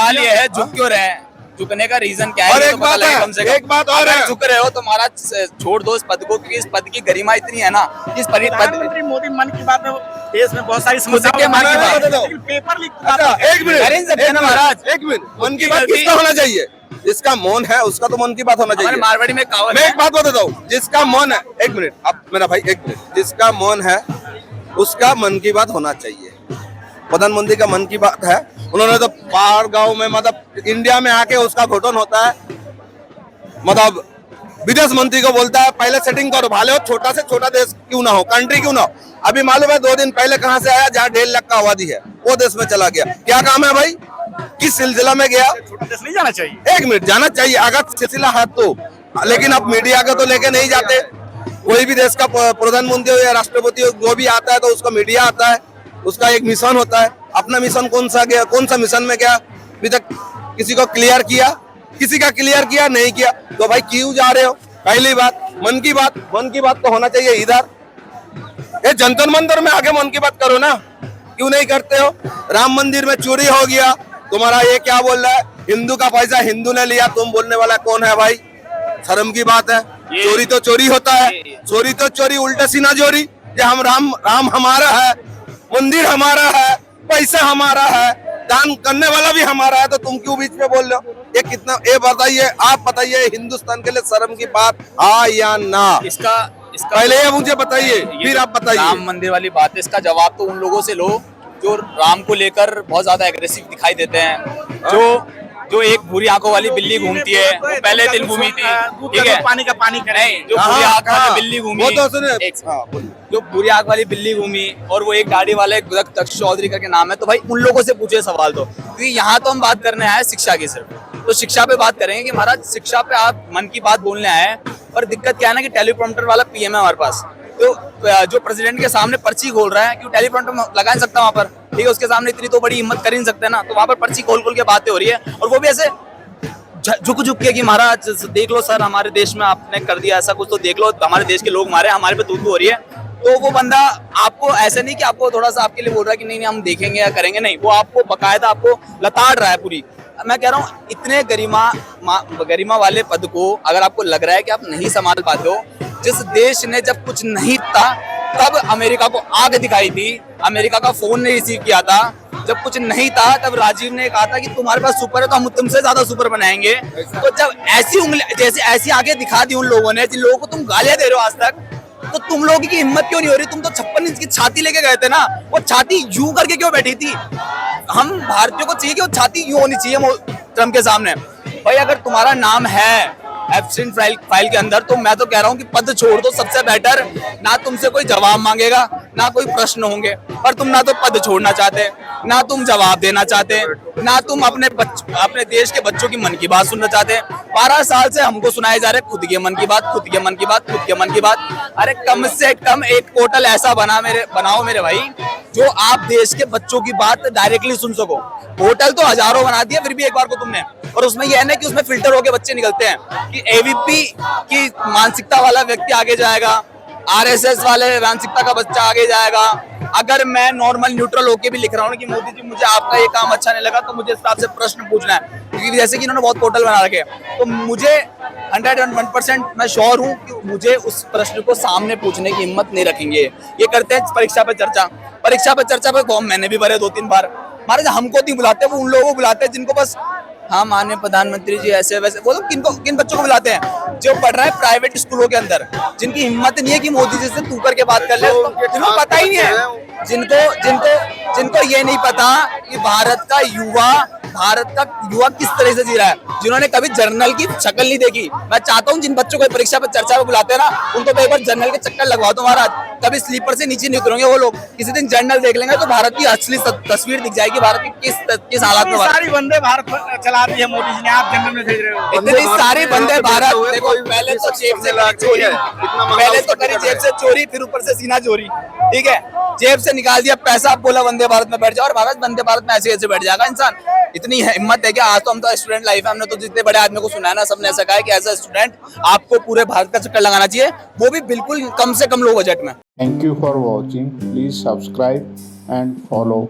सवाल ये है, झुक क्यों रहे हैं? झुकने का रीजन क्या है? और ये एक तो पता बात लगे है, कम से कम। एक बात और अगर है। झुक रहे हो तो महाराज छोड़ दो इस पद को, क्योंकि इस पद की गरिमा इतनी है ना कि इस पद प्रधानमंत्री मोदी मन की बात है, देश में बहुत सारी खुद के समस्याएं मन की बात है। लेकिन पेपर लीक अच्छा, एक मिनट, कर ही नहीं सकते ना महाराज। एक मिनट, मन की बात किसका होना चाहिए? जिसका मौन है उसका तो मन की बात होना हमारे चाहिए। मारवाड़ी में कहावत मैं है। एक बात बताता हूँ, जिसका मौन है, एक मिनट, अब मेरा भाई एक मिनट, जिसका मौन है उसका मन की बात होना चाहिए। प्रधानमंत्री का मन की बात है, उन्होंने तो बाहर गांव में मतलब इंडिया में आके उसका घोटन होता है, मतलब विदेश मंत्री को बोलता है पहले सेटिंग करो, भाले हो छोटा से छोटा देश क्यों ना हो, कंट्री क्यों ना हो। अभी मालूम है 2 दिन पहले कहां से आया, जहाँ 1.5 लाख का आबादी है, वो देश में चला गया। क्या काम है भाई, किस सिलसिला में गया? छोटा देश नहीं जाना चाहिए। एक मिनट, जाना चाहिए अगर सिलसिला है तो, लेकिन अब मीडिया को तो लेके नहीं जाते। कोई भी देश का प्रधानमंत्री हो या राष्ट्रपति हो, जो भी आता है तो उसका मीडिया आता है, उसका एक मिशन होता है। अपना मिशन कौन सा गया, कौन सा मिशन में गया अभी तक किसी को क्लियर किया? किसी का क्लियर किया नहीं किया, तो भाई क्यों जा रहे हो? पहली बात मन की बात तो होना चाहिए इधर। ये जंतर मंतर में आगे मन की बात करो ना, क्यों नहीं करते हो? राम मंदिर में चोरी हो गया, तुम्हारा ये क्या बोल रहा है, हिंदू का पैसा हिंदू ने लिया, तुम बोलने वाला कौन है भाई? शर्म की बात है। चोरी तो चोरी होता है, चोरी तो चोरी, उल्टा सीना चोरी। ये हम राम हमारा है, मंदिर हमारा है, पैसा हमारा है, दान करने वाला भी हमारा है, तो तुम क्यों बीच में बोल रहे हो? ये कितना, ये बताइए, आप बताइए, हिंदुस्तान के लिए शर्म की बात हाँ या ना? इसका पहले ये मुझे बताइए, ये फिर जो आप बताइए। राम मंदिर वाली बात है, इसका जवाब तो उन लोगों से लो जो राम को लेकर बहुत ज्यादा एग्रेसिव दिखाई देते हैं। जो एक भूरी आंखों वाली बिल्ली घूमती है, वो पहले दिन घूमी थी, ठीक है? पानी का पानी नहीं, जो भूरी आंख वाली बिल्ली घूमी, वो तो सुने, जो भूरी आंख वाली बिल्ली घूमी, और वो एक दाढ़ी वाले दक्ष चौधरी करके नाम है, तो भाई उन लोगों से पूछे सवाल तो, क्योंकि यहाँ तो हम बात करने आए शिक्षा की सिर्फ, तो शिक्षा पे बात करेंगे कि महाराज शिक्षा पे आप मन की बात बोलने आए, पर दिक्कत क्या है ना कि टेलीप्रॉम्प्टर वाला पीएम है हमारे पास, तो जो प्रेसिडेंट के सामने पर्ची खोल रहा है, क्यों टेलीप्रॉम्प्टर लगा नहीं सकता वहाँ पर, ठीक है? उसके सामने इतनी तो बड़ी हिम्मत कर ही नहीं सकते ना, तो वहाँ पर पर्ची खोल के बातें हो रही है, और वो भी ऐसे झुक के कि महाराज देख लो सर, हमारे देश में आपने कर दिया ऐसा कुछ, तो देख लो हमारे देश के लोग मारे, हमारे पे तू हो रही है। तो वो बंदा आपको ऐसे नहीं कि आपको थोड़ा सा आपके लिए बोल रहा है कि नहीं हम देखेंगे या करेंगे, नहीं, वो आपको बकायदा आपको लताड़ रहा है पूरी। मैं कह रहा हूँ इतने गरिमा वाले पद को अगर आपको लग रहा है कि आप नहीं संभाल पाते हो, जिस देश ने जब कुछ नहीं था तब अमेरिका को आग दिखाई थी, अमेरिका का फोन नहीं रिसीव किया था, जब कुछ नहीं था तब राजीव ने कहा था कि तुम्हारे पास सुपर है तो हम तुमसे ज्यादा सुपर बनाएंगे। तो जब ऐसी उंगली जैसे ऐसी आगे दिखा दी उन लोगों ने, जिन लोगों को तुम गालियां दे रहे हो आज तक, तो तुम लोगों की हिम्मत क्यों नहीं हो रही? तुम तो 56 इंच की छाती लेके गए थे ना, वो छाती यूं करके क्यों बैठी थी? हम भारतीयों को चाहिए कि वो छाती यूं होनी चाहिए ट्रम्प के सामने। भाई अगर तुम्हारा नाम है एब्सेंट फाइल के अंदर, तो मैं तो कह रहा हूँ कि पद छोड़ दो, सबसे बेटर। ना तुमसे कोई जवाब मांगेगा, ना कोई प्रश्न होंगे, पर तुम ना तो पद छोड़ना चाहते, ना तुम जवाब देना चाहते, ना तुम अपने देश के बच्चों की मन की बात सुनना चाहते। 12 साल से हमको सुनाए जा रहे खुद के मन की बात, खुद के मन की बात, खुद के मन की बात। अरे कम से कम एक पोर्टल ऐसा बनाओ मेरे भाई, जो आप देश के बच्चों की बात डायरेक्टली सुन सको। होटल तो हजारों बना दिया फिर भी एक बार को तुमने, और उसमें यह है ना कि उसमें फिल्टर होके बच्चे निकलते हैं कि एवीपी की मानसिकता वाला व्यक्ति आगे जाएगा, आरएसएस वाले मानसिकता का बच्चा आगे जाएगा। अगर मैं नॉर्मल न्यूट्रल होके भी लिख रहा हूँ कि मोदी जी मुझे आपका ये काम अच्छा नहीं लगा, तो मुझे इस हिसाब से प्रश्न पूछना है, क्योंकि जैसे कि इन्होंने बहुत पोर्टल बना रखे, तो मुझे 101% मैं श्योर हूँ कि मुझे उस प्रश्न को सामने पूछने की हिम्मत नहीं रखेंगे। ये करते हैं परीक्षा पे चर्चा पे फॉर्म मैंने भी भरे 2-3 बार। महाराज हमको नहीं बुलाते, वो उन लोगों को बुलाते हैं जिनको बस हाँ माननीय प्रधानमंत्री जी ऐसे वैसे। वो लोग किन बच्चों को बुलाते हैं? जो पढ़ रहे हैं प्राइवेट स्कूलों के अंदर, जिनकी हिम्मत नहीं है कि मोदी जी से तू करके बात कर ले, जिनको पता ही नहीं है, जिनको ये नहीं पता कि भारत का युवा किस तरह से जी रहा है, जिन्होंने कभी जर्नल की शक्ल नहीं देखी। मैं चाहता हूँ जिन बच्चों को परीक्षा पे चर्चा में बुलाते हैं ना, उनको एक बार जर्नल के चक्कर लगवा दो महाराज, कभी स्लीपर से नीचे नहीं उतरेंगे वो लोग। किसी दिन जर्नल देख लेंगे तो भारत की असली तस्वीर दिख जाएगी, भारत की किस हालात में। सारी वंदे भारत चला दी है मोदी जी ने, आप जनरल में भेज रहे हो। इतनी सारी वंदे भारत, देखो पहले तो जेब से चोरी, पहले तो करी जेब से चोरी, फिर ऊपर से सीना चोरी, ठीक है? जेब से निकाल दिया पैसा, आप बोला वंदे भारत में बैठ जाओ, और भारत वंदे भारत में ऐसे बैठ जाएगा इंसान। इतनी हिम्मत है क्या? आज तो हम तो स्टूडेंट लाइफ है, हमने तो जितने बड़े आदमी को सुना है ना, सबने ऐसा कहा है कि एज अ स्टूडेंट आपको पूरे भारत का चक्कर लगाना चाहिए, वो भी बिल्कुल कम से कम लो बजट में। Thank you for watching. Please subscribe and follow.